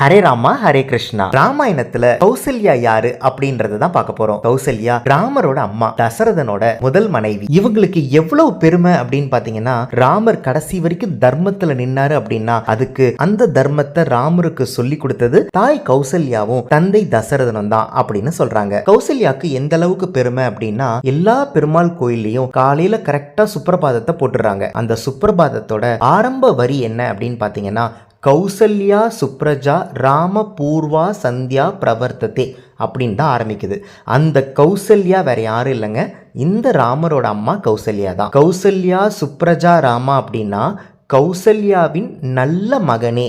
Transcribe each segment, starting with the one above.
ஹரே ராமா ஹரே கிருஷ்ணா. ராமாயணத்துல கௌசல்யா யாரு அப்படின்றத தான் பார்க்க போறோம். கௌசல்யா ராமரோட அம்மா, தசரதனோட முதல் மனைவி. இவங்களுக்கு எவ்வளவு பெருமை அப்படின்னு பாத்தீங்கன்னா, ராமர் கடைசி வரைக்கும் தர்மத்துல நின்னாரு அப்படின்னா அதுக்கு அந்த தர்மத்தை ராமருக்கு சொல்லி கொடுத்தது தாய் கௌசல்யாவும் தந்தை தசரதனும் தான் அப்படின்னு சொல்றாங்க. கௌசல்யாக்கு எந்த அளவுக்கு பெருமை அப்படின்னா, எல்லா பெருமாள் கோயிலையும் காலையில கரெக்டா சுப்பிரபாதத்தை போட்டுறாங்க. அந்த சுப்பிரபாதத்தோட ஆரம்ப வரி என்ன அப்படின்னு பாத்தீங்கன்னா, கௌசல்யா சுப்ரஜா ராம பூர்வா சந்தியா பிரவர்த்ததே அப்படின்னு தான் ஆரம்பிக்குது. அந்த கௌசல்யா வேற யாரும் இல்லைங்க, இந்த ராமரோட அம்மா கௌசல்யா தான். கௌசல்யா சுப்ரஜா ராமா அப்படின்னா கௌசல்யாவின் நல்ல மகனே,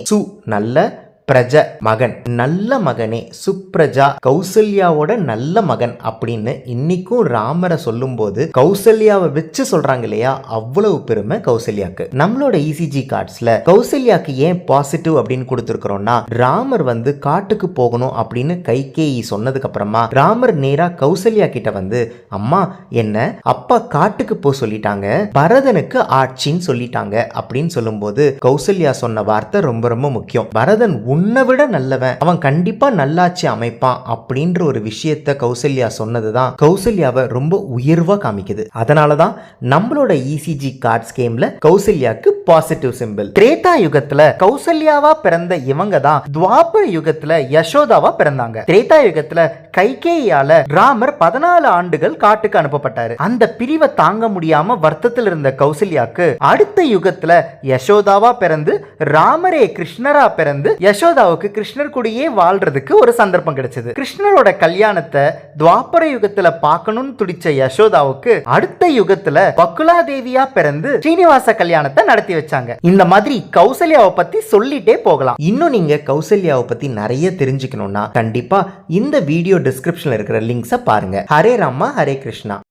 நல்ல பிரஜ மகன், நல்ல மகனே சுப்ரஜா, கௌசல்யாவோட நல்ல மகன் அப்படின்னு இன்னைக்கும் ராமரை சொல்லும் போது கௌசல்யாவை வச்சு சொல்றாங்க இல்லையா, அவ்வளவு பெருமை கௌசல்யாக்கு. நம்மளோட இசிஜி கார்ட்ஸ்ல கௌசல்யாக்கு ஏன் பாசிட்டிவ் அப்படின்னு கொடுத்துருக்கிறோம்னா, ராமர் காட்டுக்கு போகணும் அப்படின்னு கைகேயி சொன்னதுக்கு அப்புறமா ராமர் நேரா கௌசல்யா கிட்ட அம்மா என்ன அப்பா காட்டுக்கு போ சொல்லிட்டாங்க, பரதனுக்கு ஆட்சின்னு சொல்லிட்டாங்க அப்படின்னு சொல்லும் போது கௌசல்யா சொன்ன வார்த்தை ரொம்ப ரொம்ப முக்கியம். பரதன் உன்னை விட நல்லவன், அவன் கண்டிப்பா நல்லாட்சி அமைப்பான் அப்படின்ற ஒரு விஷயத்தை கௌசல்யா சொன்னதுதான் கௌசல்யாவை ரொம்ப உயர்வா காமிக்குது. அதனாலதான் நம்மளோட இசிஜி கார்ட்ஸ் கேம்ல கௌசல்யாக்கு பாசிட்டிவ் சிம்பிள். திரேதா யுகத்துல கௌசல்யாவா பிறந்த இவங்க தான் துவாபர யுகத்துல யசோதாவா பிறந்தாங்க. திரேதா யுகத்துல கைகேயியால ராமர் 14 ஆண்டுகள் காட்டுக்கு அனுப்பப்பட்டாரு. அந்த பிரிவை தாங்க முடியாம வருத்தத்தில் இருந்த கௌசல்யாக்கு அடுத்த யுகத்துல யசோதாவா பிறந்து ராமரே கிருஷ்ணரா பிறந்து யசோதாவுக்கு கிருஷ்ணர் கூடயே வாழ்றதுக்கு ஒரு சந்தர்ப்பம் கிடைச்சது. கிருஷ்ணரோட கல்யாணத்தை துவாபர யுகத்துல பார்க்கணும்னு துடிச்ச யசோதாவுக்கு அடுத்த யுகத்துல பக்குலா தேவியா பிறந்து ஸ்ரீனிவாச கல்யாணத்தை நடத்தி வச்சாங்க. இந்த மாதிரி கௌசல்யாவை பத்தி சொல்லிட்டே போகலாம். இன்னும் நீங்க கௌசல்யாவை பத்தி நிறைய தெரிஞ்சுக்கணும்னா கண்டிப்பா இந்த வீடியோ டிஸ்கிரிப்ஷன்ல இருக்கிற லிங்க்ஸை பாருங்க. ஹரே ராமா ஹரே கிருஷ்ணா.